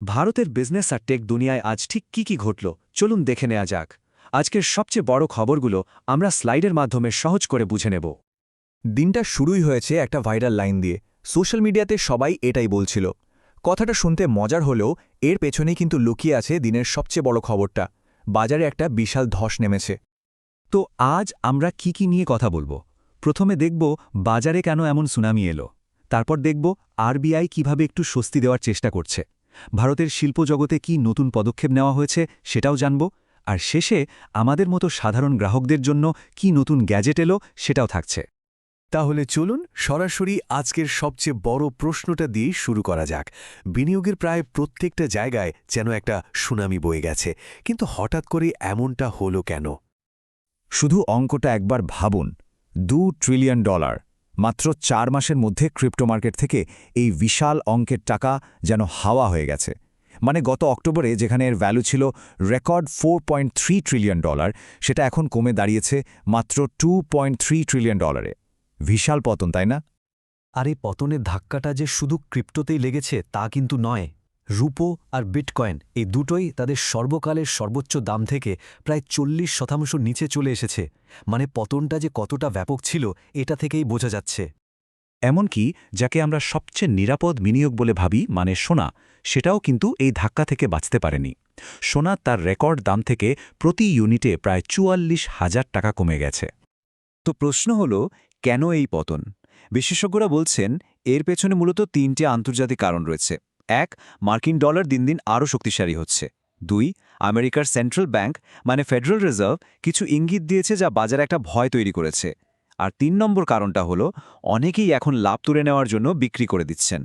ভারতের বিজনেস আর টেক দুনিয়ায় আজ ঠিক কি ঘটল চলুন দেখে নেওয়া যাক। আজকের সবচেয়ে বড় খবরগুলো আমরা স্লাইডের মাধ্যমে সহজ করে বুঝে নেব। দিনটা শুরুই হয়েছে একটা ভাইরাল লাইন দিয়ে। সোশ্যাল মিডিয়াতে সবাই এটাই বলছিল। কথাটা শুনতে মজার হলেও এর পেছনেই কিন্তু লুকিয়ে আছে দিনের সবচেয়ে বড় খবরটা। বাজারে একটা বিশাল ধস নেমেছে। তো আজ আমরা কি নিয়ে কথা বলবো? প্রথমে দেখব বাজারে কেন এমন সুনামি এলো। তারপর দেখব আরবিআই কিভাবে একটু স্বস্তি দেওয়ার চেষ্টা করছে। ভারতের শিল্পজগতে কি নতুন পদক্ষেপ নেওয়া হয়েছে সেটাও জানব। আর শেষে আমাদের মতো সাধারণ গ্রাহকদের জন্য কি নতুন গ্যাজেট এলো সেটাও থাকছে। তাহলে চলুন সরাসরি আজকের সবচেয়ে বড় প্রশ্নটা দিয়েই শুরু করা যাক। বিনিয়োগের প্রায় প্রত্যেকটা জায়গায় যেন একটা সুনামি বয়ে গেছে, কিন্তু হঠাৎ করে এমনটা হলো কেন? শুধু অঙ্কটা একবার ভাবুন। $2 ট্রিলিয়ন, মাত্র 4 মাসের মধ্যে ক্রিপ্টো মার্কেট থেকে এই বিশাল অঙ্কের টাকা যেন হাওয়া হয়ে গেছে। মানে গত অক্টোবরে যেখানে এর ভ্যালু ছিল রেকর্ড $4.3 ট্রিলিয়ন, সেটা এখন কমে দাঁড়িয়েছে মাত্র $2.3 ট্রিলিয়ন। বিশাল পতন, তাই না? আর এই পতনের ধাক্কাটা যে শুধু ক্রিপ্টোতেই লেগেছে তা কিন্তু নয়। রুপো আর বিটকয়েন এই দুটোই তাদের সর্বকালের সর্বোচ্চ দাম থেকে প্রায় 40% নিচে চলে এসেছে। মানে পতনটা যে কতটা ব্যাপক ছিল এটা থেকেই বোঝা যাচ্ছে। এমনকি যাকে আমরা সবচেয়ে নিরাপদ বিনিয়োগ বলে ভাবি, মানে সোনা, সেটাও কিন্তু এই ধাক্কা থেকে বাঁচতে পারেনি। সোনা তার রেকর্ড দাম থেকে প্রতি ইউনিটে প্রায় 44,000 টাকা কমে গেছে। তো প্রশ্ন হল, কেন এই পতন? বিশেষজ্ঞরা বলছেন এর পেছনে মূলত 3টে আন্তর্জাতিক কারণ রয়েছে। 1, মার্কিন ডলার দিন দিন আরও শক্তিশালী হচ্ছে। 2, আমেরিকার সেন্ট্রাল ব্যাংক মানে ফেডারেল রিজার্ভ কিছু ইঙ্গিত দিয়েছে যা বাজারে একটা ভয় তৈরি করেছে। আর 3 নম্বর কারণটা হলো অনেকেই এখন লাভ তুলে নেওয়ার জন্য বিক্রি করে দিচ্ছেন।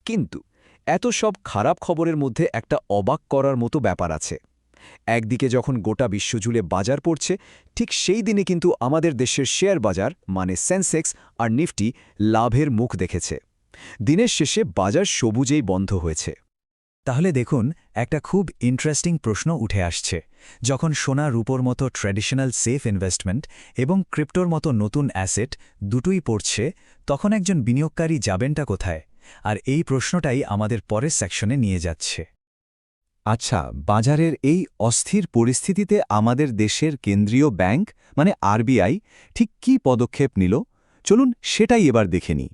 কিন্তু এত সব খারাপ খবরের মধ্যে একটা অবাক করার মতো ব্যাপার আছে। একদিকে যখন গোটা বিশ্বজুড়ে বাজার পড়ছে, ঠিক সেই দিনে কিন্তু আমাদের দেশের শেয়ার বাজার মানে সেন্সেক্স আর নিফটি লাভের মুখ দেখেছে। দিনের শেষে বাজার সবুজেই বন্ধ হয়েছে। তাহলে দেখুন, একটা খুব ইন্টারেস্টিং প্রশ্ন উঠে আসছে। যখন সোনা রূপোর মতো ট্র্যাডিশনাল সেফ ইনভেস্টমেন্ট এবং ক্রিপ্টোর মতো নতুন অ্যাসেট দুটোই পড়ছে, তখন একজন বিনিয়োগকারী যাবেনটা কোথায়? আর এই প্রশ্নটাই আমাদের পরের সেকশনে নিয়ে যাচ্ছে। আচ্ছা, বাজারের এই অস্থির পরিস্থিতিতে আমাদের দেশের কেন্দ্রীয় ব্যাংক মানে আরবিআই ঠিক কী পদক্ষেপ নিল, চলুন সেটাই এবার দেখে নিই।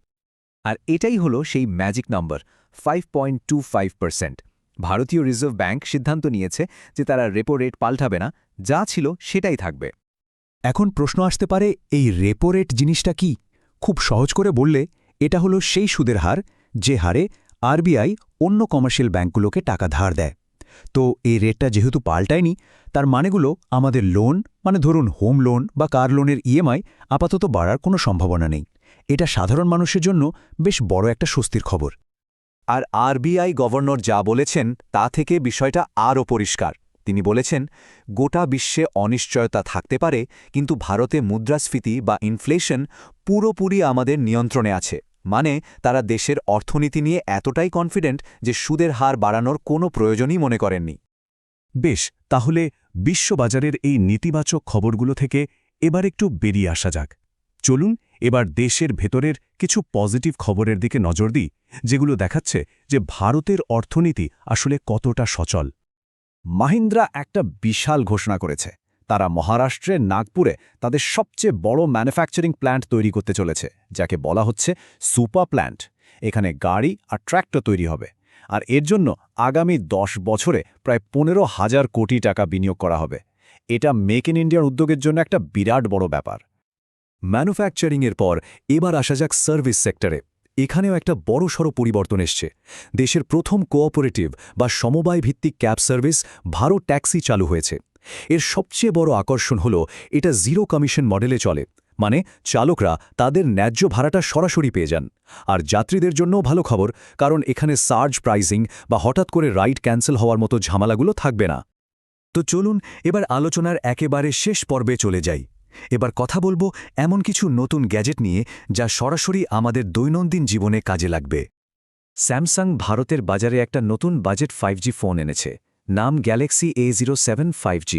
আর এটাই হলো সেই ম্যাজিক নাম্বার 5.25%। ভারতীয় রিজার্ভ ব্যাংক সিদ্ধান্ত নিয়েছে যে তারা রেপো রেট পাল্টাবে না, যা ছিল সেটাই থাকবে। এখন প্রশ্ন আসতে পারে, এই রেপো রেট জিনিসটা কি? খুব সহজ করে বললে এটা হলো সেই সুদের হার যে হারে আরবিআই অন্য কমার্শিয়াল ব্যাংকগুলোকে টাকা ধার দেয়। তো এই রেটটা যেহেতু পাল্টায়নি, তার মানেগুলো আমাদের লোন মানে ধরুন হোম লোন বা কার লোনের ইএমআই আপাতত বাড়ার কোনো সম্ভাবনা নেই। এটা সাধারণ মানুষের জন্য বেশ বড় একটা স্বস্তির খবর। আর আরবিআই গভর্নর যা বলেছেন তা থেকে বিষয়টা আরও পরিষ্কার। তিনি বলেছেন, গোটা বিশ্বে অনিশ্চয়তা থাকতে পারে, কিন্তু ভারতে মুদ্রাস্ফীতি বা ইনফ্লেশন পুরোপুরি আমাদের নিয়ন্ত্রণে আছে। মানে তারা দেশের অর্থনীতি নিয়ে এতটাই কনফিডেন্ট যে সুদের হার বাড়ানোর কোনো প্রয়োজনই মনে করেননি। বেশ, তাহলে বিশ্ববাজারের এই নেতিবাচক খবরগুলো থেকে এবার একটু বেরিয়ে আসা যাক। চলুন এবার দেশের ভেতরের কিছু পজিটিভ খবরের দিকে নজর দিই, যেগুলো দেখাচ্ছে যে ভারতের অর্থনীতি আসলে কতটা সচল। মাহিন্দ্রা একটা বিশাল ঘোষণা করেছে। তারা মহারাষ্ট্রের নাগপুরে তাদের সবচেয়ে বড় ম্যানুফ্যাকচারিং প্ল্যান্ট তৈরি করতে চলেছে, যাকে বলা হচ্ছে সুপার প্ল্যান্ট। এখানে গাড়ি আর ট্র্যাক্টর তৈরি হবে। আর এর জন্য আগামী 10 বছরে প্রায় 15,000 কোটি টাকা বিনিয়োগ করা হবে। এটা মেক ইন ইন্ডিয়ার উদ্যোগের জন্য একটা বিরাট বড় ব্যাপার। ম্যানুফ্যাকচারিংয়ের পর এবার আসা যাক সার্ভিস সেক্টরে। এখানেও একটা বড়সড় পরিবর্তন এসছে। দেশের প্রথম কোঅপারেটিভ বা সমবায় ভিত্তিক ক্যাব সার্ভিস ভারত ট্যাক্সি চালু হয়েছে। এর সবচেয়ে বড় আকর্ষণ হল এটা জিরো কমিশন মডেলে চলে, মানে চালকরা তাদের ন্যায্য ভাড়াটা সরাসরি পেয়ে যান। আর যাত্রীদের জন্যও ভালো খবর, কারণ এখানে সার্জ প্রাইসিং বা হঠাৎ করে রাইড ক্যান্সেল হওয়ার মতো ঝামেলাগুলো থাকবে না। তো চলুন এবার আলোচনার একেবারে শেষ পর্বে চলে যাই। এবার কথা বলবো এমন কিছু নতুন গ্যাজেট নিয়ে যা সরাসরি আমাদের দৈনন্দিন জীবনে কাজে লাগবে। স্যামসাং ভারতের বাজারে একটা নতুন বাজেট 5G ফোন এনেছে, নাম গ্যালাক্সি A07 5G।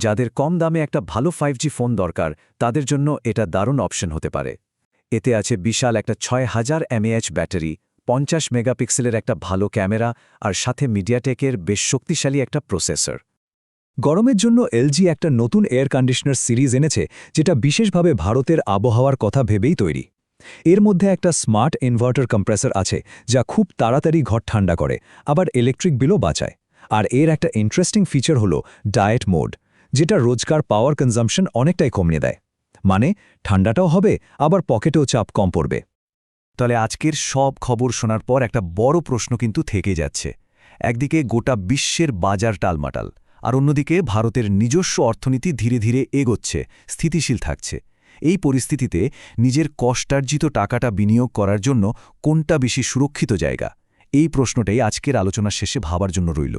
যাদের কম দামে একটা ভালো 5G ফোন দরকার, তাদের জন্য এটা দারুণ অপশন হতে পারে। এতে আছে বিশাল একটা 6000 mAh ব্যাটারি, 50 মেগাপিক্সেলের একটা ভালো ক্যামেরা আর সাথে মিডিয়াটেকের বেশ শক্তিশালী একটা প্রসেসর। গরমের জন্য এলজি একটা নতুন এয়ার কন্ডিশনার সিরিজ এনেছে, যেটা বিশেষভাবে ভারতের আবহাওয়ার কথা ভেবেই তৈরি। এর মধ্যে একটা স্মার্ট ইনভার্টার কম্প্রেসর আছে, যা খুব তাড়াতাড়ি ঘর ঠান্ডা করে, আবার ইলেকট্রিক বিলও বাঁচায়। আর এর একটা ইন্টারেস্টিং ফিচার হলো ডায়েট মোড, যেটা রোজকার পাওয়ার কনজাম্পশন অনেকটাই কমিয়ে দেয়। মানে ঠান্ডাটাও হবে, আবার পকেটেও চাপ কম পড়বে। তাহলে আজকের সব খবর শোনার পর একটা বড় প্রশ্ন কিন্তু থেকে যাচ্ছে। একদিকে গোটা বিশ্বের বাজার টালমাটাল, আর অন্যদিকে ভারতের নিজস্ব অর্থনীতি ধীরে ধীরে এগোচ্ছে, স্থিতিশীল থাকছে। এই পরিস্থিতিতে নিজের কষ্টার্জিত টাকাটা বিনিয়োগ করার জন্য কোনটা বেশি সুরক্ষিত জায়গা? এই প্রশ্নটাই আজকের আলোচনার শেষে ভাবার জন্য রইল।